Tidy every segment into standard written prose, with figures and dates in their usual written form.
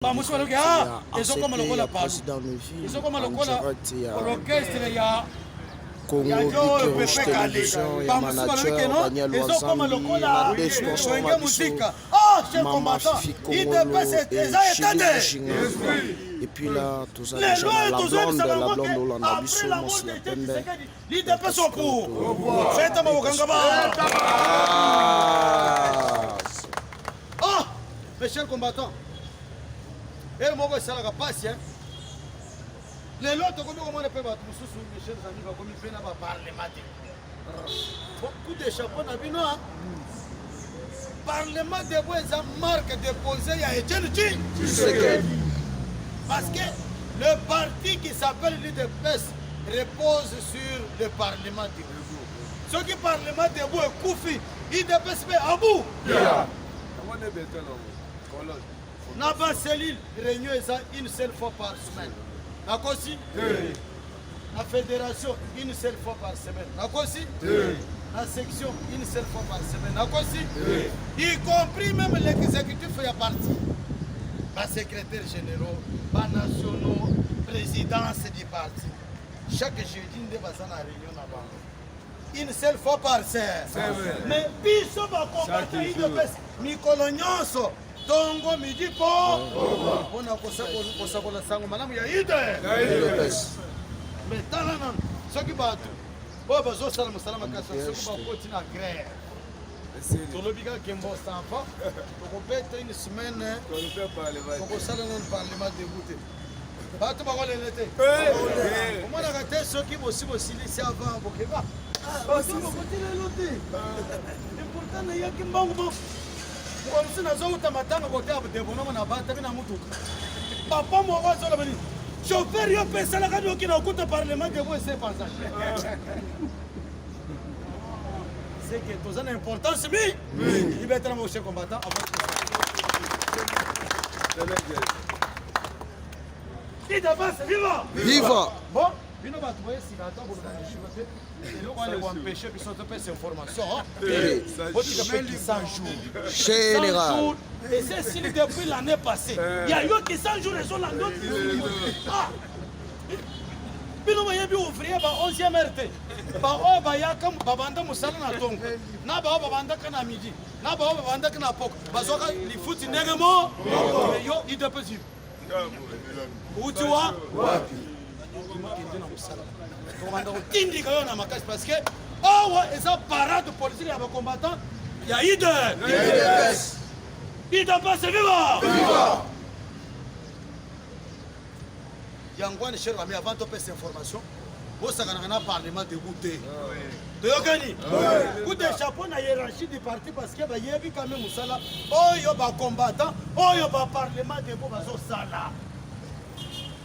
Bamusi baloki ezokoma lokola palu ezokoma lokola orchestre ya Congo Bike Télévision, ya manager Daniel Wazambi, Swenge Musika. Cher combattant, il dépasse et puis là, tout ça, la blonde Olanda Bisso, Mossi Pembe. Il dépasse son pour. Faites un mot, Ah, mes chers combattants, et le mot c'est la passe, hein. Les lots, comme on appelle mes chers amis, comme il fait là-bas, parlement. Beaucoup de chapeaux n'a vu, non? Parlement de Bois, marque déposée à Etienne Tshisekedi. Parce que le parti qui s'appelle l'UDPS repose sur le Parlement de Bois. Ce qui Parlement de Bois est Koufi, l'UDPS fait à bout. N'a pas cellule, réunion une seule fois par semaine. D'accord aussi? La fédération, une seule fois par semaine. D'accord aussi? La section, une seule fois par semaine. D'accord aussi? Y compris même l'exécutif fait partie. Les secrétaires généraux, les nationaux, présidence du parti. Chaque jeudi, nous devons faire une réunion là-bas. Une seule fois par semaine. Mais Bisso va combattre l'UDPS. Mikolo Nyonso. Tongo midi po. On a kosakola sango malamu ya UDPS. Mais talana soki batu. Bo bazo sala musala makasa soki ba continue grève. Tolobika kembo sampa. Toko pete une semaine. Toko sala non parlement dégoûté. Batu ba wala lete. Comment la gâté soki bosi si avant bokeba. Batu ba continue loté. Important na yaki mbangu. Kwa msina zongo tamatanga kote abudebono na bata bina mutuka. Papa mwa zola bani. Chauffeur yo pesa la kadi okina okuta parlement de Bois c'est passage. C'est que tout ça a importance mais il va être un cher combattant il d'avance viva. Viva. Bon, bino ba tuwe sikata bo na shibate. Ils vont empêcher qu'ils sont ces informations. Votre 100 jours. Général. Et c'est si depuis l'année passée. Il y a eu qui 100 jours et sont là. Puis nous voyons ouvrier par 11e RT. Par oh bayaka babanda musala na tongo. Na ba babanda kana midi. Na ba babanda kana pok. Bazoka li foot negemo. Yo il dépose. Où tu vois? Wapi. Parce que oh ouais, et ça parade politique à vos combattants, il y a UDPS. UDPS viva! Viva! Yangouane cher ami avant de passer cette information, vous savez qu'on a un parlement dégoûté. Toyokani. Coup de chapeau na hiérarchie du parti parce que y a quand même Moussala. Oh yo ba combattant, oh yo ba parlement dégoûté bazo sala.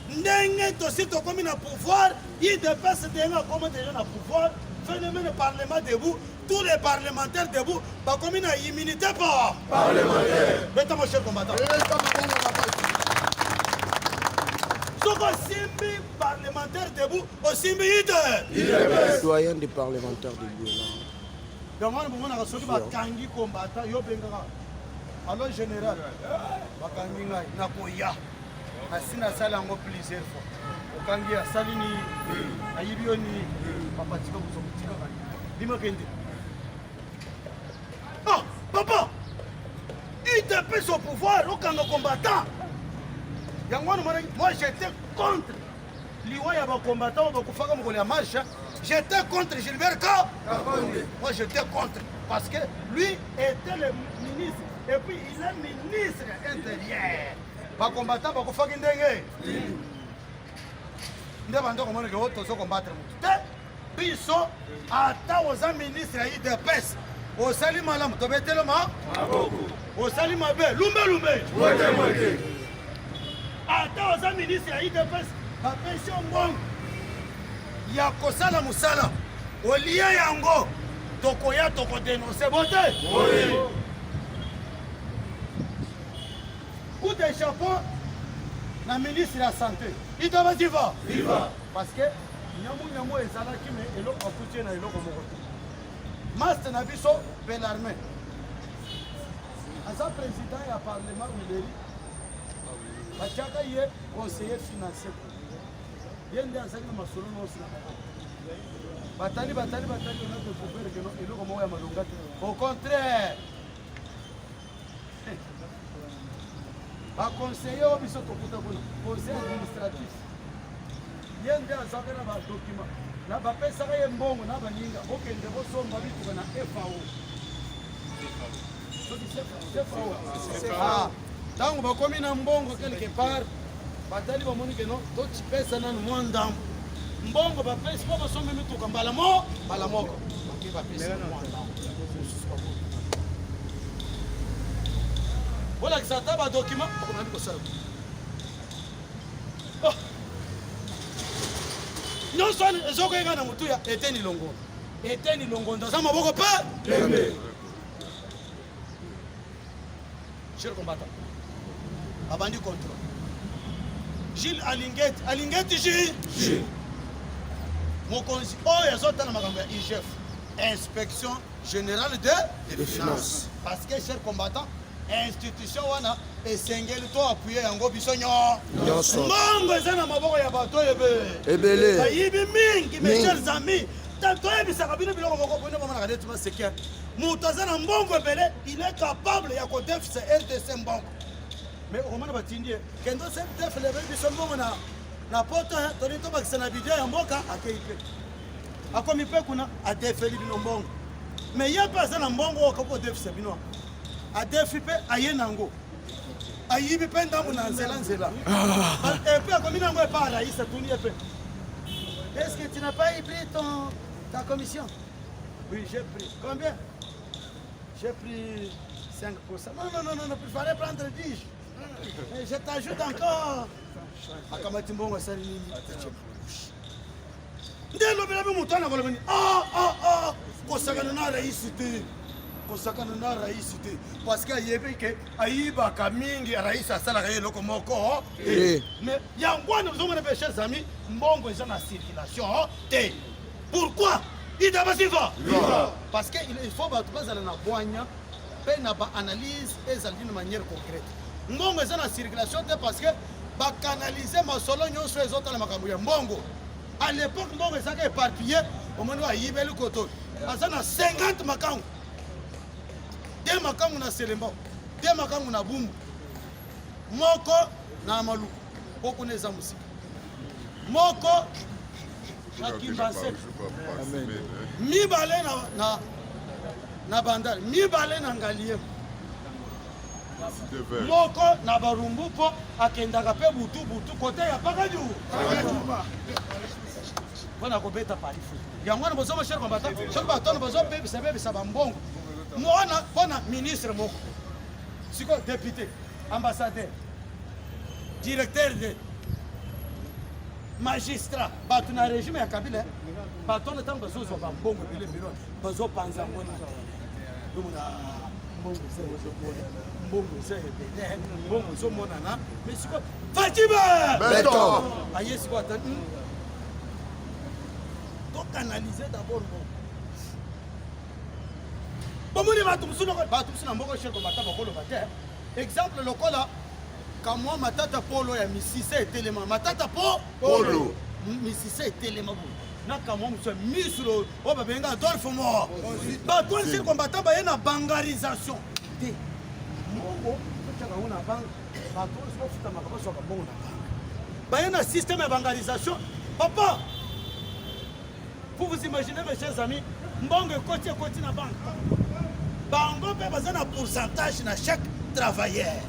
Ndenge aussi to comme na pouvoir, il dépasse déjà comme déjà na pouvoir, phénomène parlement debout, tous les parlementaires debout, pas comme une immunité pas parlementaire. Mettez mon cher combattant. Soko simbi parlementaire debout, au simbi ide. Doyen des parlementaires debout là. Donc on a reçu ba kangi combattant yo benga. Alors général, ba kangi ngai na koya. Asina sala ngo plusieurs fois. Okangi asali ni ayibio ni papa tika kuzokutika kani. Bima kende. Ah, papa. Il te pèse au pouvoir okanga combattant. Yangwana moi j'étais contre liwa ya ba combattant ba kufaka mukole ya marche. J'étais contre Gilbert Ka. Moi j'étais contre parce que lui était le ministre et puis il est ministre intérieur. Pas combattant, pas qu'on fasse une dingue. Nous devons combattre que autres combattre. Puis ils sont à aux ministres à l'UDPS. Au salut malam, tu veux tellement? Au salut ma belle, lumbe. À aux ministres à l'UDPS, ma pension bon. Il y a Kosala Moussala. Au lien yango, tokoya toko dénoncer voter. Oui. Coup de chapeau, la ministre de la Santé. Il doit dire viva. Parce que Nyamou est là qui met l'eau en soutien à l'eau comme on Master Nabiso, Belarmé. À sa président et à parlement, il est batiaka ye conseiller financier ye nde azali na masolo nyonso na bango batali on a découvert que eloko moko ya malonga te au contraire baconseiller oyo biso tokuta kuna conseil administratif ye nde azaka na badocument na bapesaka ye mbongo na baninga okende bosomba bituka na FAO ntango bakomi na mbongo quelque part batali bamoni ke no topesa nanu mwa ndambo mbongo bapesi mpo basombe mituka mbala moko bake bapesi mwa ndambo bolakisa ata badokima bakomandi kosala nyonso wana ezokoyenga na motu ya Eteni Longondo aza maboko pe cher combattant abandi contrôle Gilles Alingeti Gilles mokonzi oyo azotala makambo ya IGF inspection générale des finances parce que cher combattant institution wana esengeli to appuyer yango biso nyonso mbongo eza na maboko ya bato ebele bayibi mingi mes chers amis toyebisaka bino biloko moko bino bamonaka neti maseker moto aza na mbongo ebele il est capable ya kodefise RDC mbongo mais okomona batindi ye kendo defele biso mbongo na poto toni tobakisa na bidia ya mboka akei mpe akomi mpe kuna adefeli bino mbongo mais ye mpe aza na mbongo okoki kodefisa bino adefi mpe aye nango ayibi mpe ndambo na nzela epe akomi nango epa araisa tuni ye mpe est-ce que tu n'as pas pris ta commission? Oui, j'ai pris. Combien? J'ai pris 5%. Non, il fallait prendre 10. Et je t'ajoute encore. Akamatimbo Salini. Dès le bébé mouton, on va venir. Kosakana raïsité. Kosakana raïsité. Parce qu'il y a que Aïba Kamingi Raïsa Salarié Lokomoko. Mais il y a un point, nous avons des chers amis, Mbongo est en circulation. Pourquoi? Il doit pas s'y faire. Parce qu'il faut que tu fasses la boigne, faire une analyse et ça d'une manière concrète. Mbongo est en circulation parce que va canaliser ma solo sur les autres à Mbongo. À l'époque, Mbongo est éparpillé, au moment où il y avait le coton. Il y a 50 makang. 2 makang na Selemba, 2 makang na Bumbu. Moko na Amalu. Beaucoup de musique. Moko na Kimbase. Mibale na Bandar, mibale na Ngaliem. Moko na Barumbu po akendaka pe butu kote ya Pakaju. Bona kobeta parifu. Yango bozo cher combattant, cher baton bozo bebe sabambongo. Moi bona ministre moko. Siko député, ambassadeur, directeur de magistrat, batu na régime ya Kabila, batu na tango bazo zo bambongo bile biro, bazo panza ngona. Dumuna mbongo se bele, mbongo zo mona na, mais siko Fatima! Beton! Aye siko atan. Donc canaliser d'abord bon. Bomoni batu musuna mboko cher komata bakolo bate. Exemple lokola kamwa matata polo ya misisa etelema matata polo misisa etelema bo na kamwa muso misro o babenga Adolphe Mo batu cher komata ba na bangarisation te mbongo tshaka una bang batu so futa makaba so mbongo na ba na système de bangarisation papa. Pour vous imaginer, mes chers amis, mbongo côté na banque. Bango pe bazana pourcentage na chaque travailleur.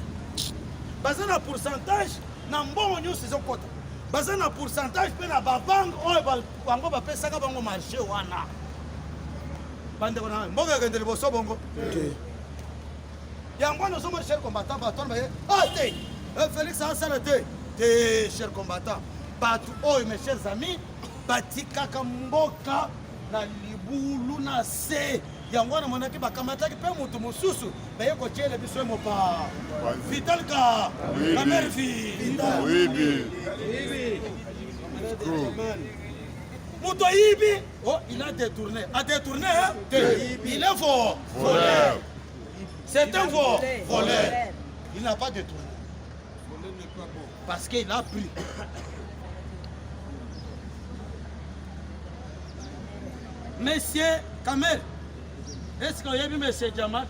Bazana pourcentage na mbongo nyusi zo kota. Bazana pourcentage pe na ba banque o bango ba pesa ka bango marché wana. Bande kona mbongo ngende liboso bongo. Yango no somo cher combattant baton ba ye. Te Félix Ansalate. Te cher combattant. Batu mes chers amis. Batikaka mboka na libulu na se yango na monaki bakamataki pe mutu mususu baye ko tshele biso mo pa Vital ka la mère fille oui mutu ibi oh il a détourné hein? Il est fort voleur c'est un voleur il n'a pas détourné Parce qu'il a pris. Monsieur Kamel, est-ce que vous avez vu Monsieur Jamal?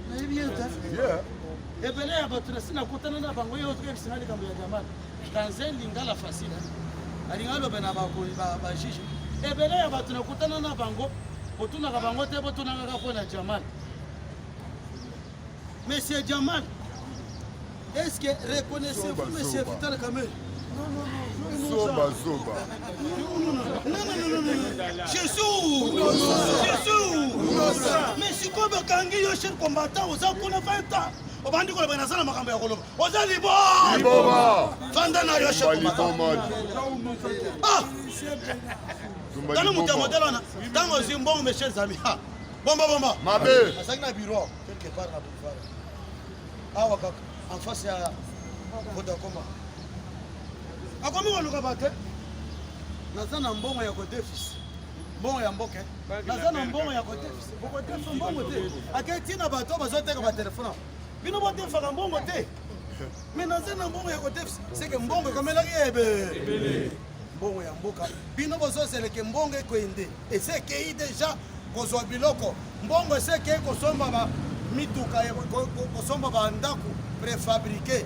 Vous avez vu et bien là, votre racine a coûté un bango et autre qui s'est allé dans le Jamal. Dans un lingala facile. Un lingalo benabako, Bajiji. Et bien là, votre ne coûte un bango. Otuna bango, te botuna gapona Jamal. Monsieur Jamal, est-ce que reconnaissez-vous Monsieur Vital Kamel? Non. Jésus! Mais si comme quand il y a un combattant, aux gens qu'on a 20 ans, au bandit qu'on a bien à la macabre, aux gens libres! Fandana Yoshua combattant. Ah! Dans le modèle, dans le Zimbabwe, mes chers amis. Bomba. Ma belle. C'est un bureau, quelque part à Boulevard. Ah, en face, il y a Kodakoma. Akomi waluka bate naza na mbongo ya kodefisi mbongo ya mboke naza na mbongo ya kodefisi bokodefa mbongo te aketina bato bazoteka batelefone bino botefaka mbongo te me naza na mbongo ya kodefisi seke mbongo ekomelaki ebele mbongo ya mboka bino bozoseleke mbongo ekoyende esekei deja kozwa biloko mbongo esekei kosomba bamituka kosomba bandako préfabriqué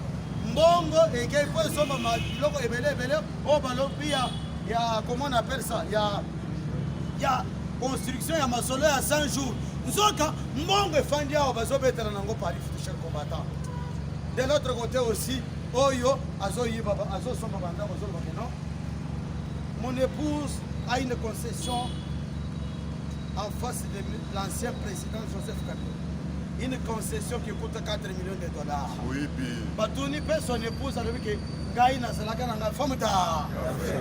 mbongo ekei po esomba biloko ebele oyo balobi ya comment on appelle ça ya construction ya masolo ya 100 jours nzoka mbongo efandi awa bazobetela nango pari futur combattant de l'autre côté aussi oyo azoyiba azosomba bandako azolobake non mon épouse a une concession en face de l'ancien président Joseph Kabila. Une concession qui coûte 4 millions de dollars. Oui, bien. Batuni paie son épouse à lui que Gaïna Salaka n'a femme ta.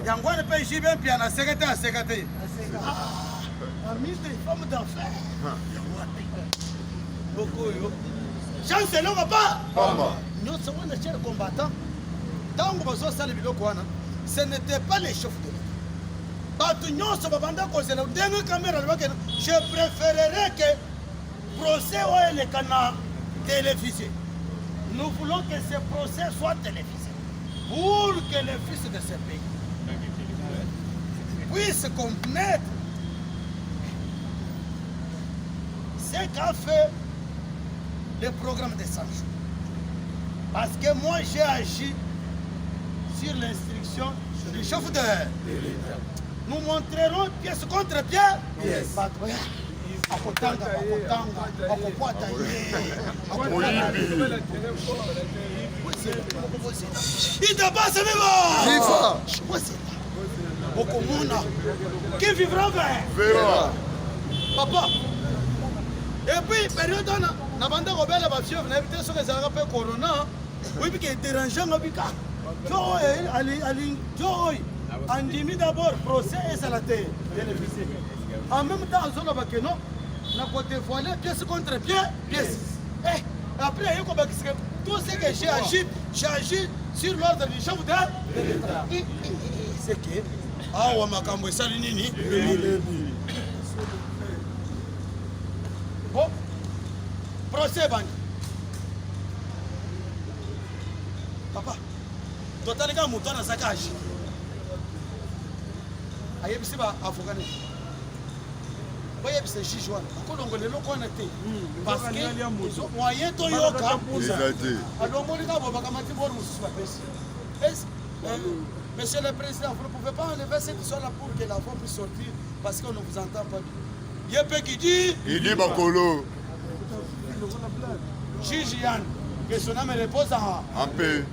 Yangwane paie Jibin puis à secrétaire. Ami de femme d'affaires. Beaucoup yo. Chance non pas. Mama. Nous sommes des chers combattants. Tant que vous avez le biloko ce n'était pas les chefs de je préférerais que le procès soit télévisé. Nous voulons que ce procès soit télévisé pour que les fils de ce pays puissent connaître ce qu'a fait le programme de Sancho. Parce que moi j'ai agi sur l'instruction du chef de l'État. Nous montrerons pièce contre pièce. Yes. Il dépasse même. Qui vivra verra. Papa. Et puis, période, on a vendu Robert la fièvre, on a évité ce que ça rappelle Corona. Oui, puis qui est dérangeant, on a vu qu'à. Andimi d'abord, procès et salaté. En même temps, on a vu que non, on a dévoilé pièce contre pièce. Et après, il y a tout ce que j'ai agi sur l'ordre du chef de l'État. C'est que, ah, on m'a cambré ça, Nini. Bon, procès, Bani. Papa, total, les gars, mon temps dans sa cage. Ayebisi ba afogane bayebisa juge wana akolongolelo kwana te parce que moyen to yoka alongoli ka boba kamati bor mususu bapesi monsieur le président vous ne pouvez pas enlever cette histoire là pour que la voix puisse sortir parce qu'on ne vous entend pas bien yepe qui dit il dit bakolo juge Yann que son âme repose en paix.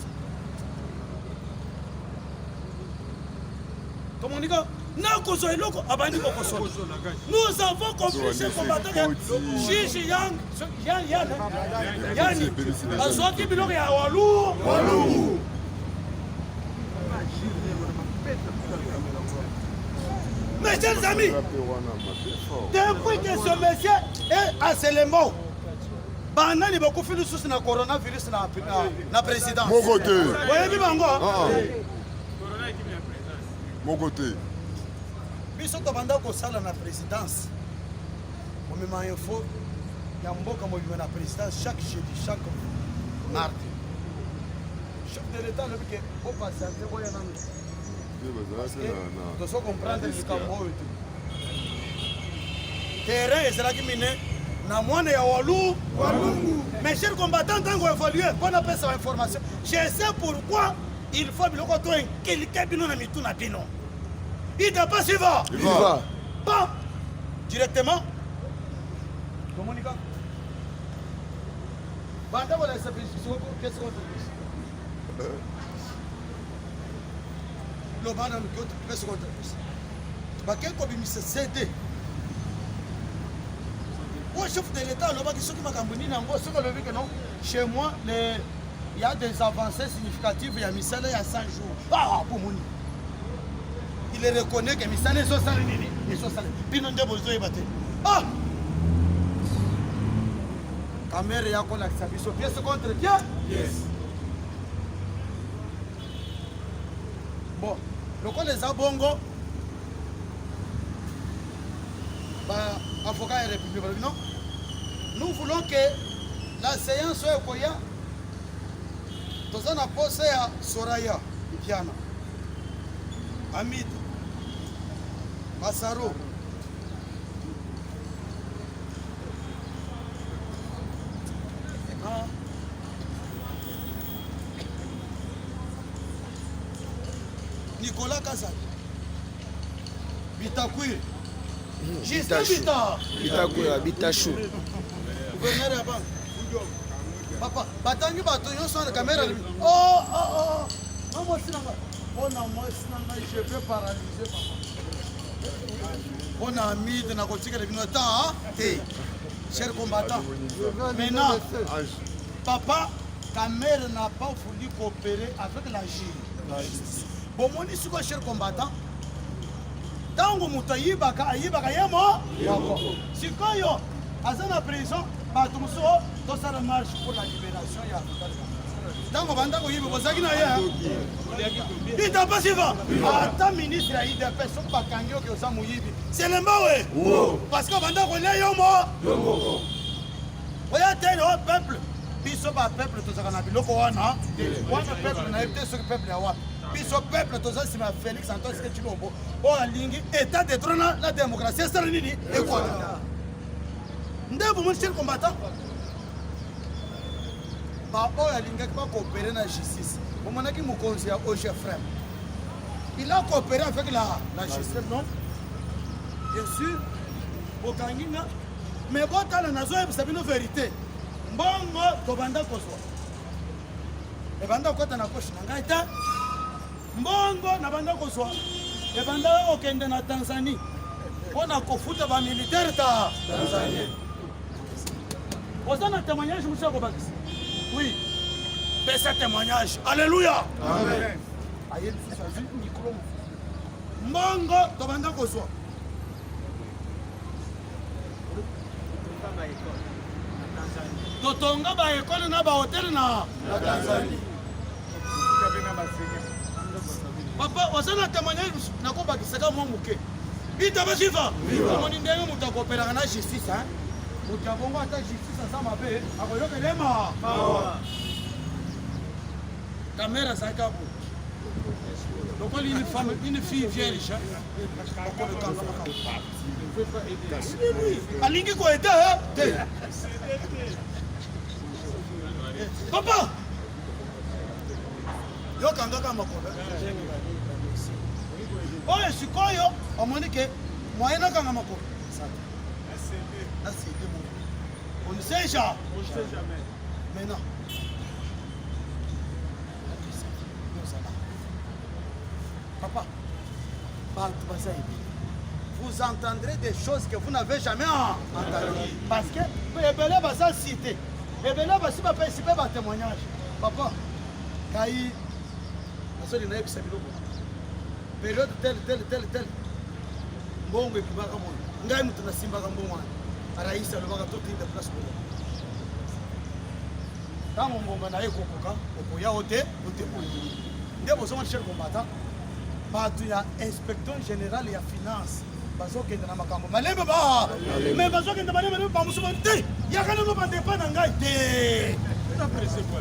Comme on dit nous avons compris ce combattant Gigi Yang Azwaki biloko ya Walou. Mes chers amis, depuis que ce monsieur est à Selembo, banani beaucoup fait le souci na coronavirus na président. Mon côté. Voyez bango. Mon côté. Biso tobanda kosala na présidence omema info ya mboka mobima na présidence chaque jeudi chaque mardi chef de l'État alobi ke opatiente boya nanu toso comprendre likambo oyo te terrain ezalaki mine na mwana ya walungu mes chers combattants ntango évolue mpo napesa information je sais pourquoi il faut biloko to enkilike bino na mitu na bino ida pas suivant pas directement komonika banda wala sa biso qu'est-ce qu'on dit le banda nous qu'est-ce qu'on dit ba quel ko bimisa CD au chef de l'État le ba ki soki makambo ni nango soko le que non chez moi il y a des avancées significatives il y a misala ya 100 jours pour moni il reconnaît que misala so sala nini so sala bino ndebo zo ebate caméra yako la kisabiso pièce contre bien yes bon loko les abongo ba avocat et république non nous voulons que la séance soit koya tozana pose ya Soraya Diana Hamid Masaro Nicolas Kazak Bitakwir Bitakwir Bitachou gouverneur ya banque papa batangi bato nyonso na caméra maman sinanga ona moi sinanga je vais paralyser papa on a mis de la côté de temps cher combattant maintenant papa ta mère n'a pas voulu coopérer avec la justice bon moi ni suko cher combattant tango mutayibaka ayibaka yemo sikoyo azana prison bato muso to sala marche pour la libération ya tango banda ko yibe bozaki na ya ita pasiva ata ministre ya IDP so bakangi oke osa muyibi c'est le mawe parce que banda ko le yomo oya tene au peuple biso ba peuple to saka na biloko wana peuple na ete so peuple ya wapi biso peuple to saka sima Félix Antoine Tshisekedi Tshilombo o alingi état de droit na la démocratie c'est nini e quoi ndebo mon cher combattant ba o alingaki ba coopérer na justice omonaki mokonzi ya Oche frère il a coopéré avec la justice non bien sûr bokanginga mais botala nazo yebisa bino vérité mbongo tobanda kozwa ebanda kota na koshi na ngai te mbongo na banda kozwa ebanda okende na Tanzanie mpona kofuta bamilitaire ta Tanzanie oza na témoignage mosu ya kobakisa oui pesa témoignage alléluia amen ayebi susu azwi micro mbongo tobanda kozwa totonga baekole na bahotel na Tanzanie papa oza na témoignage nakobakisaka mwa moke bitabasifa omoni ndenge moto akoperaka na justice moto abongo ata justice aza mabe akoyokelema caméra azalaki apo lokoli une fille vierge alingi koete te papa yokangaka makolo oyo sikoyo omoni ke moyen nakanga makolo on ne sait jamais maintenant papa vous entendrez des choses que vous n'avez jamais entendues parce que ebele baza cité ebele basi bapesipe batémoignage papa kai nasoli nayebisa biloko période tel mbongo ekibaka mono ngai moto nasimbaka mbongo wana araisa alobaka totinda place mono ntango mbongo na ye kokoka okoya ote otemoyi nde bozomona cher combattant bato ya inspecteur général ya finance bazokende na makambo malembe ba mais bazokende malembe bamosuba te yakanano badepa na ngai te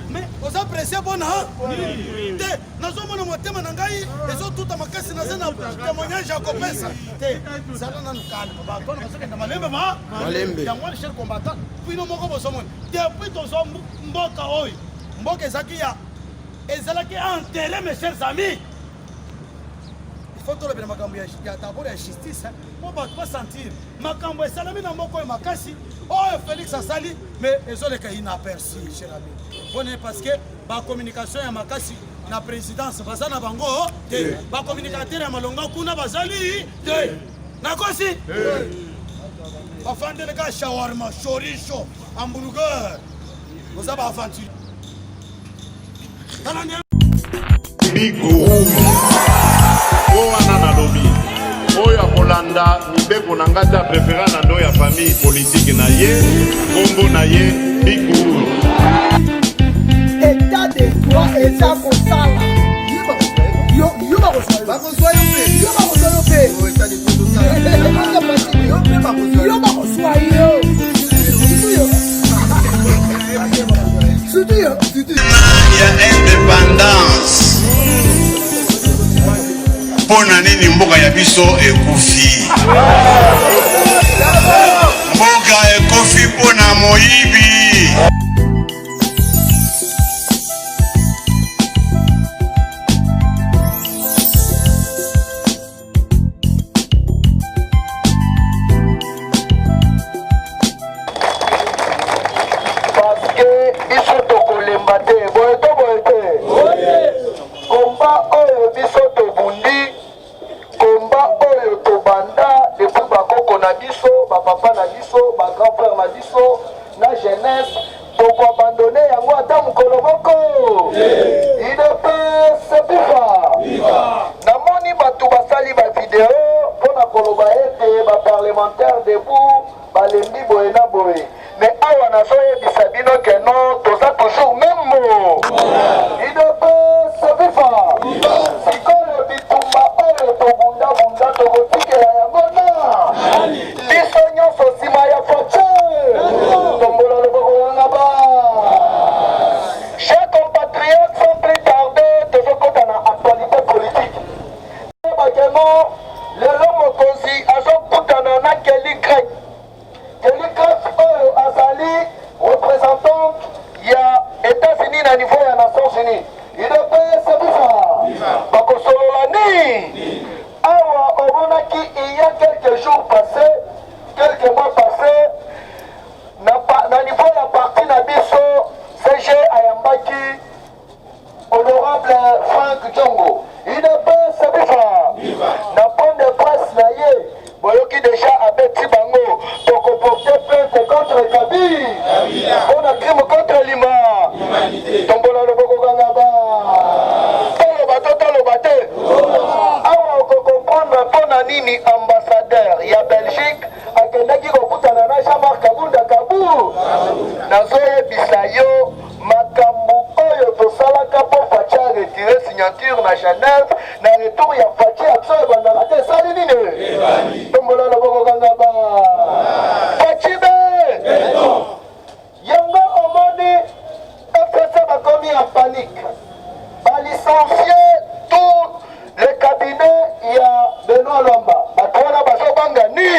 Mais vous appréciez bon hein? Nous sommes dans mon thème nangai et so tout à ma casse na zena témoignage à copesa. Ça là nous calme. Bah toi nous sommes dans malembe ma. Malembe. Ya moi cher combattant. Puis nous moko bosomo. Depuis ton so mboka oy. Mboka ezaki ya ezalaki enterrer mes chers amis. Il faut tout le bien makambo ya d'abord la justice. On va pas sentir makambo esalami na moko e makasi. Oh Félix Asali mais ezole ka inaperçu cher ami. Bon parce que ba communication ya makasi na présidence baza na bango te ba communicateur ya malonga kuna bazali te nakosi ba fande ka shawarma chorizo hamburger vous avez aventure Bigou wana na lobi oyo akolanda mibeko na ngata préféré na ndo ya famille politique na ye kombo na ye Bigou état de droit eza kosala yo bakoswa yo mpe ya indépendance mpona nini mboka ya biso ekufi mboka ekufi mpona moyibi papa na biso, ma grand frère na biso, na jeunesse, pour abandonner yango ata mukolo moko. Il se viva. Namoni batu basali ba vidéo pour na koloba ete ba parlementaire debout balembi boye na boye. Mais awa na so yebisa bino ke non toza toujours même mot. Il se viva. Sikolo bitumba oyo tobunda bunda tokotikela yango na. Biso nyonso nsima ya voiture. Tombola loboko wana ba. Chers compatriotes, sans plus tarder, tozokota na actualité politique. Bakemo lelo mokonzi azokutana na Kelly Craig. Kelly Craig oyo azali représentant ya États-Unis na niveau ya Nations Unies. Il devait se vivre. Bakosolola ni. Awa omonaki il y a quelques jours passés, quelques mois passés, na niveau ya parti na biso CG ayambaki honorable Frank Djongo. Il devait se vivre. Na point de presse na ye, boyoki déjà abeti bango pour porter plainte contre Kabila. On a crime contre l'Ima. Tombola loboko kangaba. Tolo bate. Awa ko comprendre pona nini ambassadeur ya Belgique akendaki kokutana na Jean-Marc Kabunda Kabu. Nazoye bisayo makambo oyo tosalaka po Fachi a retiré signature na Genève na retour ya Fachi action ebandaka te esali nini tombola loboko kangaba Fachi be yango omoni FCC bakomi en panique balicencier tout le cabinet ya Benoît Lomba bato wana bazobanga ni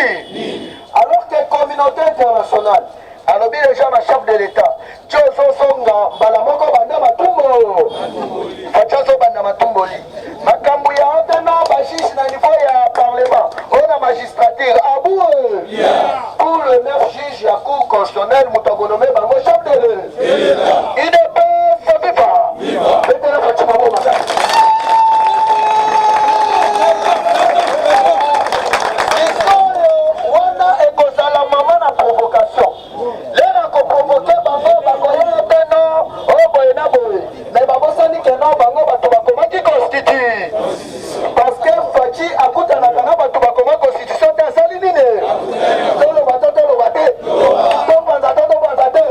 alors que communauté internationale alobi déjà na chef de l'État tiozosonga mbala moko banda matumbo Fachi azobanda matumboli makambo ya otena bashishi na niveau ya parlement ona magistrature abu pour le 9 juge ya cour constitutionnelle mutagonome bango chef de l'État il ne peut se vivre betela Fachi bango makasi wana ekozala mama na provocation lera koprovoke bango bakoya teno oyo boye na boye mais babosani keno bango bato bakomaki constitue parce que Fachi akutanaka na bato bakoma constitution te asali nini toloba te topanza te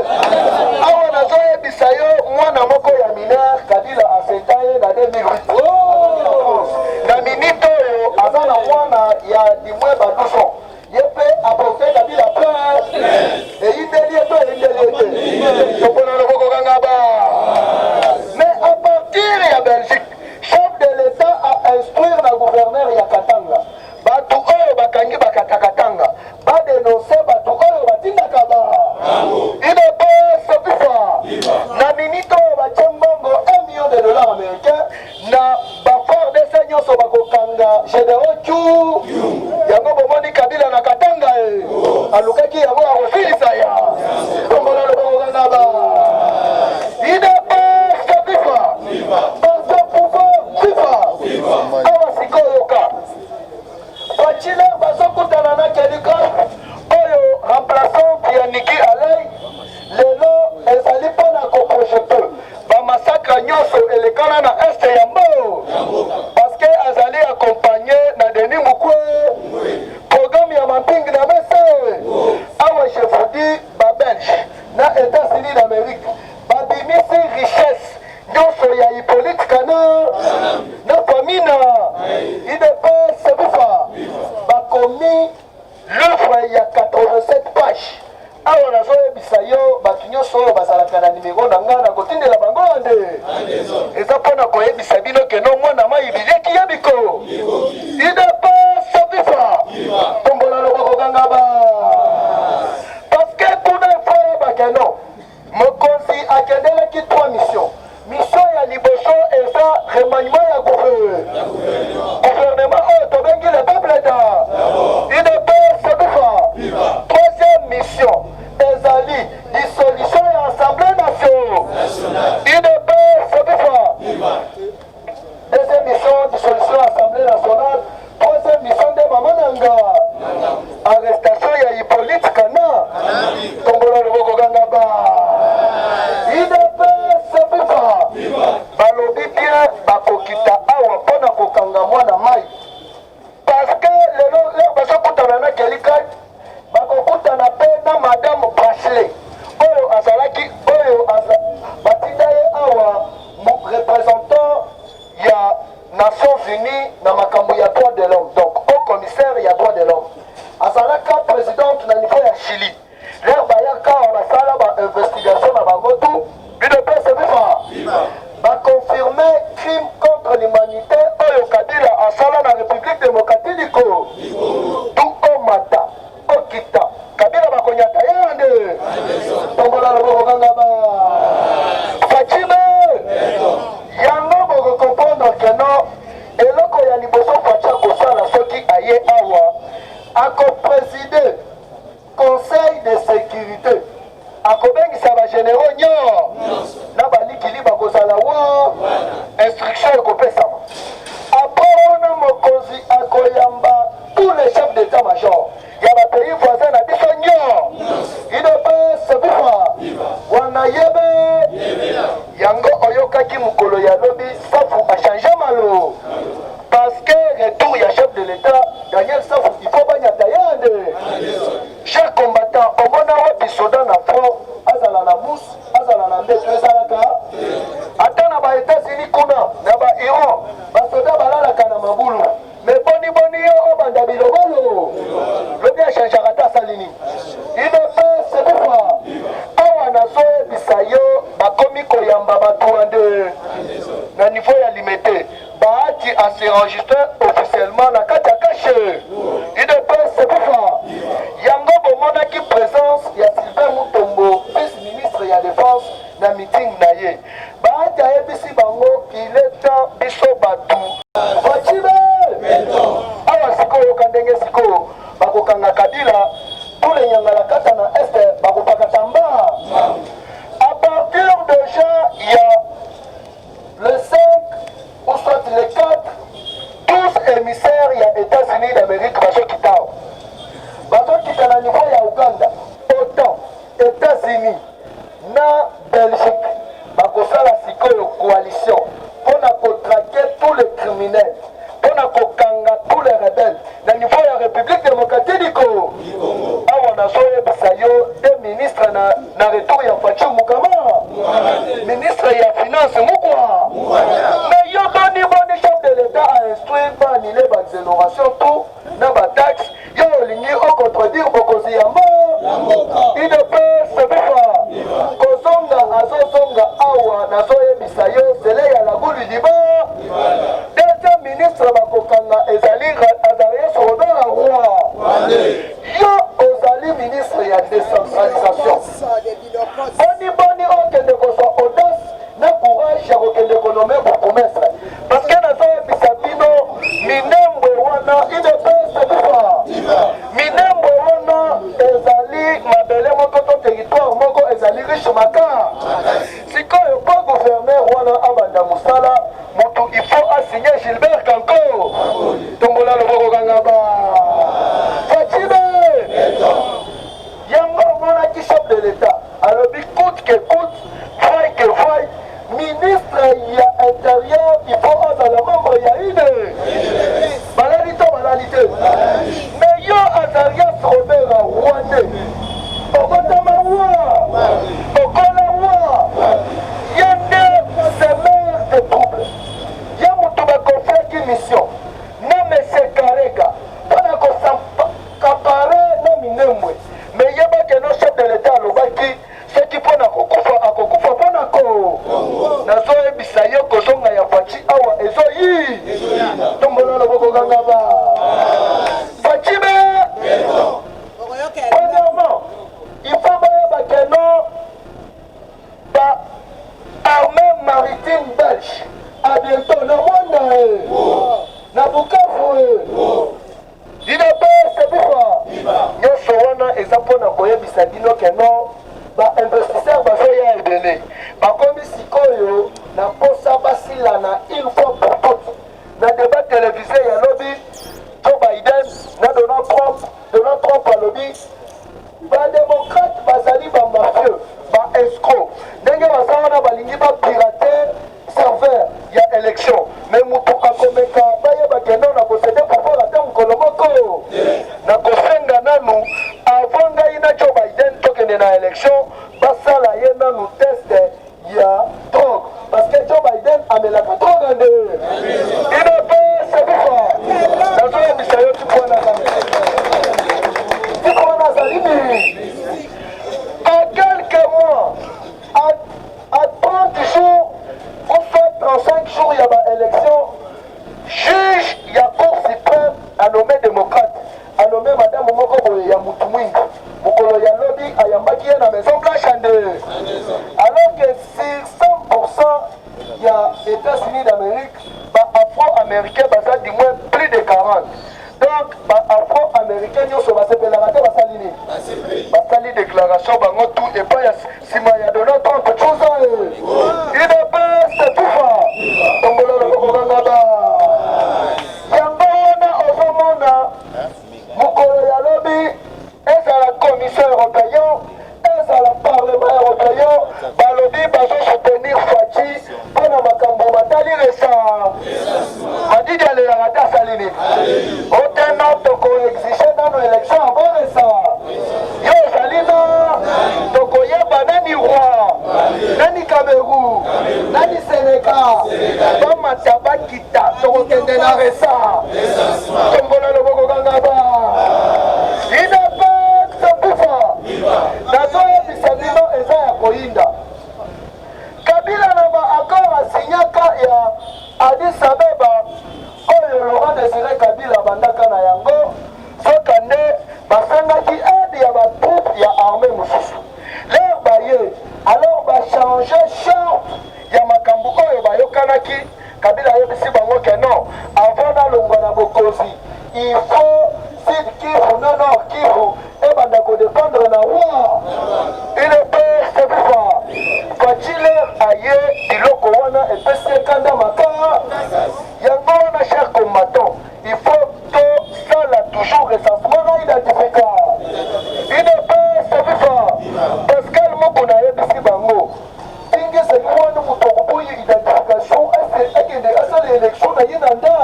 awa nazoyebisa yo mwana moko ya minere Kabila aseta ye na 2008 na minute oyo aza na mwana ya dimwe baduson ye mpe aporte Kabila plainte eyindeli eto eyindeli ete topona loboko kanga ba kokanga Gédéon Tchou yango bomoni Kabila na Katanga alukaki yango akosilisa ya tombola lokokanga ba idps viva parti pouvoir viva awa sikoyoka bachile bazokutana na kelika oyo remplaçant ya Niki Alei lelo ezali mpona koprojete bamasakre nyonso elekana na este ya mbo parce que azali accompagné na Denis Mukwege programme ya mampingi na mese awa je vous dis babelge na États-Unis d'Amérique babimisi richesse nyonso ya Hippolyte Kana na famina idps bifa bakomi l'œuvre ya 87 pages awa nazoyebisa yo bato nyonso oyo bazalaka na nimero na ngai na kotindela bango nde eza mpona koyebisa bino keno mwana mai bileki yebiko idps bifa tombola loboko kangaba parceke kuna efo bakeno mokonzi akendelaki 3 mission mission ya liboso eza remaniement ya gouvernement oyo tobengi le peuple da idps bifa troisième mission ezali dissolution ya assemblée nationale idps bifa deuxième mission dissolution ya assemblée nationale troisième mission nde mama nanga arrestation ya Hippolyte Kana tombola loboko kanga ba idps bifa balobi bien bakokita awa mpona kokanga mwana mai parce que lelo bazokutana na kelika bakokutana mpe na madame Bachelet oyo azalaki oyo batinda ye awa représentant ya Nations Unies na makambo ya droit de l'homme donc au commissaire ya droit de l'homme azalaka présidente na niveau ya Chili lere bayaka awa basala bainvestigation na bango tu udps bifa bakonfirme crime contre l'humanité oyo Kabila asala na République démocratique du Congo tu omata okita Kabila bakonyata yande tombola loboko kanga ba Fachime yango bokokomprendre ke no eloko ya liboso facha kosala soki aye awa akopreside conseil de sécurité akobengisa bagénéraux nyonso na balikili bakozala wa instruction ekopesama apres wana mokonzi akoyamba tous les chefs d'état-major ya bapays voisin na biso nyonso idps bifa wana yebe yango oyokaki mokolo ya lobi safu achange malo parce que retour ya chef de l'état Daniel Safu il faut banyata yande chers combattants omona wapi soda na front azala na mus azala na mbeto ezalaka ata na ba États-Unis kuna na ba Iran basoda balalaka na mabulu mais boni yo obanda bilobolo lobi achangeaka ta salini idps bifa awa nazoyebisa yo bakomi koyamba bato wande na niveau ya limité baati à s'enregistrer officiellement na kati ya kashe idps bifa yango bomonaki présence ya Sylvain Mutombo vice-ministre ya défense na meeting na ye baati ayebisi bango il est temps biso batu Fachime awa sikoyo kandenge sikoyo bakokanga Kabila tule nyangala kata na este bakopakata mba à partir de juin il y a le 5 ou soit le 4 12 émissaires il y a États-Unis d'Amérique bazokitao bazokita na niveau ya Uganda autant États-Unis na Belgique bakosala sikoyo coalition mpona kotraquer tous les criminels mpona kokanga tous les rebelles na niveau ya République démocratique du Congo awa nazoyebisa yo de ministre na retour ya Fatou Mukama ministre ya finance mukwa mais yo boni chef de l'état a instruit banile baexonération tout na bataxe yo olingi ocontredire bokonzi yango idps bifa kozonga azozonga awa nazoyebisa yo sele ya lagulu liba deuxième ministre bakokanga ezali Azarias Robert Roi yo ozali ministre ya décentralisation boni okende kozwa audace na courage ya kokende konome bourgmestre parce que nazoyebisa bino minemo banda musala mutu il faut assigner Gilbert Kanko tombola loboko kangaba Fatime yango monaki chef de l'état alobi coûte que coûte faille que faille ministre ya intérieur il faut azala membre ya ine balali to balali te mais yo Azarias Robert Rwande okotama wa okola wa yende semeur de trouble ya mutu bakonfiaki mission na mese Karega mpona kosampapare na minembwe mais yebake no chef de l'état alobaki soki mpona kokufa akokufa mpona ko nazoyebisa yo kozonga ya faci awa ezoyi tombola loboko kangaba facime premièrement il faut bayebake no ba armée maritime belge à bientôt na rwanda na bukavu idps bifa nyonso wana eza mpona koyebisa bino keno bainvestisseur bazoya ebele bakomi sikoyo na mposa basilana une fois pour toutes na débat télévisé ya lobi Joe Biden na Donald Trump alobi badémocrate bazali bamafieux baescro ndenge baza wana balingi bapirate serveur ya élection mais mutu akomeka bayeba kendo na kosede pouvoir ata mokolo moko na kosenga nanu avant ngai na Joe Biden tokende na élection basala ye nanu test ya drogue parce que Joe Biden amelaka drogue nde inepe sebifa nazoyebisa yo tikwana zalimi en quelques mois à 30 jours ou soit 35 jours il y a ba élection juge ya cour suprême a nommé démocrate a nommé madame moko boye ya mutu mwingi mokolo ya lobi ayambaki ye na maison blanche ande alors que sur 100% ya États-Unis d'Amérique ba afro-américain baza du moins plus de 40 donc ba afro-américain nyonso basepelaka te basali nini basali déclaration bango tout epai ya nsima ya Donald Trump tuza idps tufa tombola loboko kangaba yango wana ozomona mokolo ya lobi ezala commission européen ezala parlement européen balobi bazosoutenir Faci mpona makambo batali resa madidi alelaka te asali nini otena tokoexige nano élection abo resa yo ozali na tokoyeba nani roi nani Cameroun nani Sénégal bamata bakita tokokende na resa tombola loboko kangaba nazoyebisa bino eza ya koyinda Kabila na baaccord asinyaka ya Addis Abeba oyo Laurent Désiré Kabila bandaka na yango soka nde basengaki aide ya batroupe ya armée mosusu lere baye alors bachange charte ya makambo oyo bayokanaki Kabila ayebisi bango ke non avant nalongwa na bokonzi il faut Sud Kivu na Nord Kivu ebanda kodépendre na roi idps sebifa Facile aye biloko wana epesi ekanda maka yango wana cher combattant il faut tosala toujours recensement na identificat idps sebifa Pascal moko nayebisi bango ndenge ezali wana moto okoboyi identification ekende asala élection na ye na nda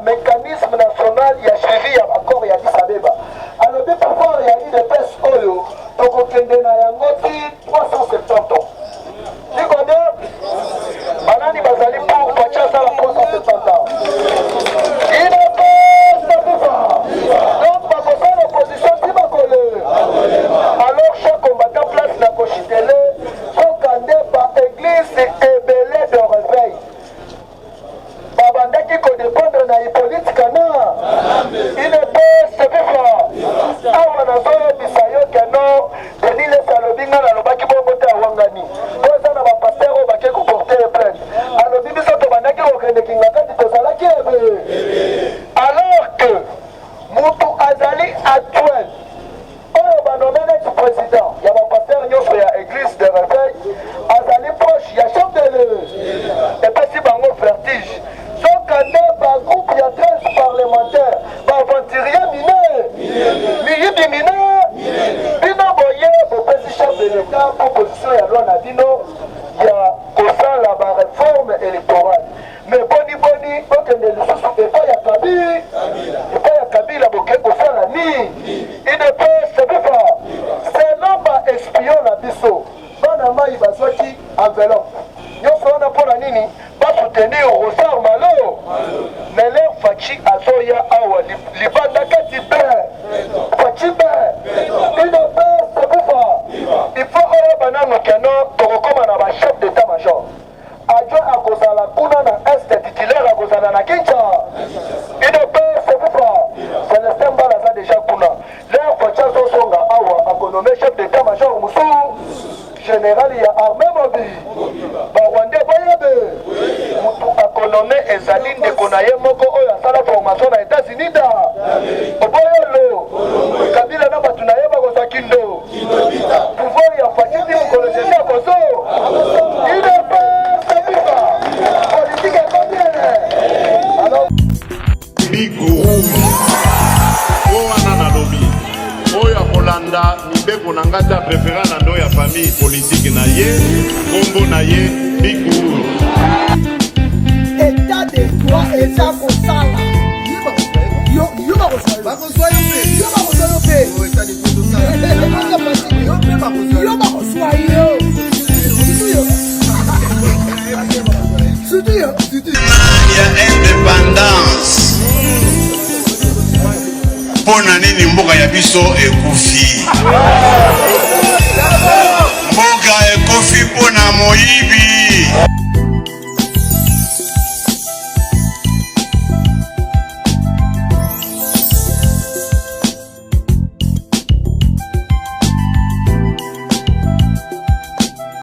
mécanisme national ya suivi ya accord ya Addis Abeba alobi pouvoir ya UDPS oyo tokokende na yango ti 370 ans likode banani bazali pour Faci asala 370 ans UDPS donc bakosala opposition ti bakole libanda kati be facibe ino be sebufa il faut oyo banano keno tokokoma na bachef d'état major adjoint akozala kuna na este titulaire akozala na kincha ino be sebufa Celestin Mbala aza déjà kuna leo facia azosonga awa akonome chef d'état major mosu général ya armée mobile barwandais boyebe mutu akonome ezali ndeko na ye moko oyo asala formation na États-Unis da oboyolo kabila na bato na ye bakozwa kindo pouvoir ya fatidi mokolosesi akozo inepe sebifa politike ekomiene biguru o wana nalobi oyo akolanda mibeko na ngata prefera na ndo ya famille politique na ye kombo na ye biguru état de droit eza kosala yo bakosala yo pe ya indépendance mpona nini mboka ya biso ekufi mboka ekufi mpona moyibi